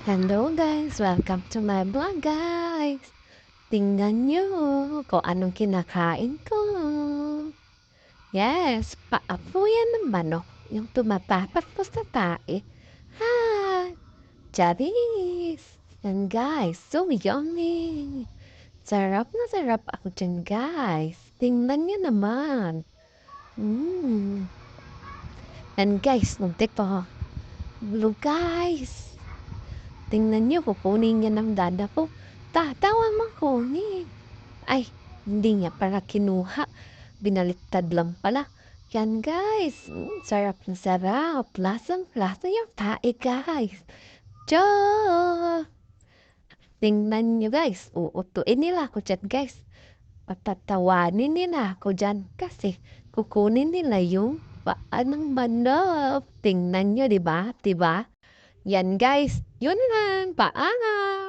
Hello guys! Welcome to my vlog guys! Tingnan nyo kung anong kinakain ko. Yes, paapo yan ng manok. Yung tumatapos po sa tae. Ha! Charis! Yan guys, so yummy! Sarap na sarap ako dyan guys. Tingnan nyo naman. Mmm. Yan guys, muntik pa. Blue guys! Tingnan niyo, kukunin niya ng dada ko. Tatawang makunin. Ay, hindi niya para kinuha. Binaliktad lang pala. Yan guys, sarap na sarap. Lasang-lasa yung tae guys. Tiyo! Tingnan niyo guys, uutuin nila ako dyan guys. Patatawanin nila ako dyan kasi kukunin nila yung paa ng manok. Tingnan niyo, di ba? Di ba? Yan guys, yun lang. Paalam!